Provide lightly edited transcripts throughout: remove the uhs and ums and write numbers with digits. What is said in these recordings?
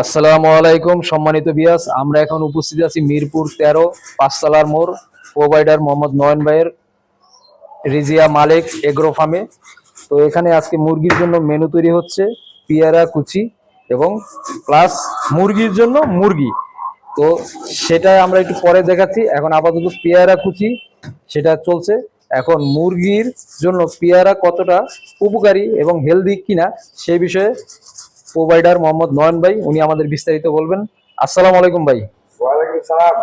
আসসালামু আলাইকুম সম্মানিত বিয়াস, আমরা এখন উপস্থিত আছি মিরপুর 13 পাঁচতলার মোড় প্রোভাইডার মোহাম্মদ নয়ন ভাইয়ের রিজিয়া মালিক এগ্রো ফার্মে। তো এখানে আজকে মুরগির জন্য মেনু তৈরি হচ্ছে, পেয়ারা কুচি এবং প্লাস মুরগির জন্য মুরগি। তো সেটা আমরা একটু পরে দেখাচ্ছি। এখন আপাতত পেয়ারা কুচি সেটা চলছে। এখন মুরগির জন্য পেয়ারা কতটা উপকারী এবং হেলদি কিনা সেই বিষয়ে প্রোভাইডার মোহাম্মদ নয়ন ভাই উনি আমাদের বিস্তারিত বলবেন। আসসালামু আলাইকুম ভাই। ওয়ালাইকুম সালাম।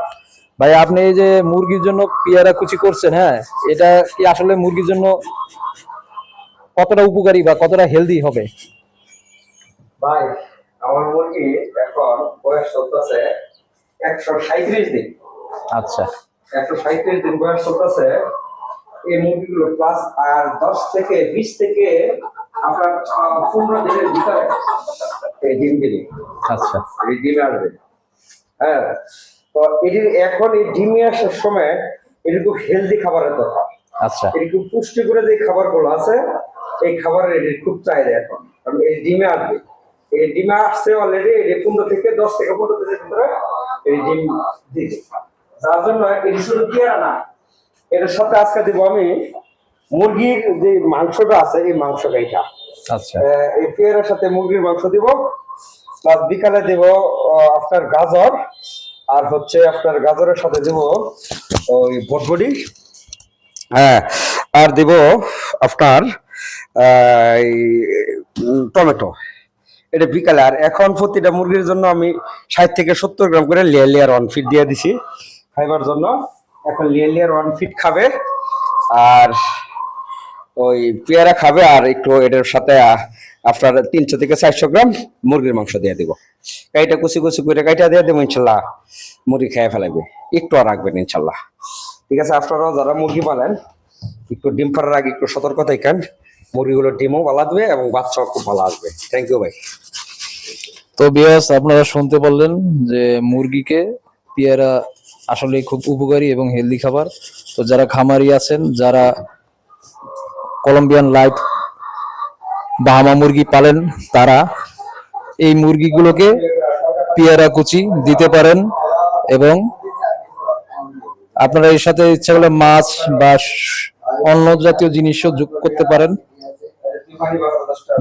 ভাই, আপনি এই যে মুরগির জন্য পেয়ারা কুচি করছেন, হ্যাঁ, এটা কি আসলে মুরগির জন্য কতটা উপকারী বা কতটা হেলদি হবে? ভাই, আমার মুরগি এখন বয়স চলতেছে 137 দিন। আচ্ছা 137 দিন বয়স চলতেছে। এই মুরগিগুলো প্লাস আর 10 থেকে 20 থেকে আপনার 15 দিনের ভিতরে এই ডিম দিবে। আচ্ছা এই ডিমে আসবে। হ্যাঁ, তো এটি এখন এই ডিমে আসার সময় এটি খুব হেলদি খাবারের দরকার। আচ্ছা এটি খুব পুষ্টিকর যে খাবারগুলো আছে এই খাবারের এটির খুব চাহিদা এখন, কারণ এই ডিমে আসবে। এই ডিমে আসছে অলরেডি, এই 15 থেকে 10 থেকে 15 দিনের ভিতরে এই ডিম দিবে। যার জন্য এটি শুধু পেয়ারা না, এটার সাথে আজকে দিব আমি মুরগির যে মাংসটা আছে এই মাংসটা। এটা আচ্ছা এই পেয়ারার সাথে মুরগির মাংস দিব, প্লাস বিকালে দিব আপনার গাজর, আর হচ্ছে আপনার গাজরের সাথে দিব ওই বটবডি, হ্যাঁ, আর দিব আপনার টমেটো। এটা বিকালে। আর এখন প্রতিটা মুরগির জন্য আমি 60 থেকে 70 গ্রাম করে লেয়ার 1 ফিট দিয়ে দিছি খাইবার জন্য। এখন লেয়ার 1 ফিট খাবে, আর ওই পেয়ারা খাবে, আর একটু এটার সাথে আপনার 300 থেকে 400 গ্রাম মুরগির মাংস দিয়ে দিব। কাইটা কুচি কুচি করে কাইটা দিয়ে দেবো, ইনশাল্লাহ মুরগি খেয়ে ফেলাবে। একটু রাখবেন ইনশাল্লাহ। ঠিক আছে, আপনারাও যারা মুরগি পালেন একটু ডিম পাড়ার আগে একটু সতর্ক থাকেন। মুরগিগুলো ডিমও ভালো আসবে এবং বাচ্চাও খুব ভালো আসবে। থ্যাংক ইউ ভাই। তো বিয়াস, আপনারা শুনতে পারলেন যে মুরগিকে পেয়ারা আসলে খুব উপকারী এবং হেলদি খাবার। তো যারা খামারি আছেন, যারা কলম্বিয়ান লাইট বাহামা মুরগি পালেন, তারা এই মুরগিগুলোকে পেয়ারা কুচি দিতে পারেন এবং আপনারা এর সাথে ইচ্ছা করলে মাছ বা অন্য জাতীয় জিনিসও যোগ করতে পারেন,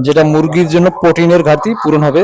যেটা মুরগির জন্য প্রোটিনের ঘাটতি পূরণ হবে।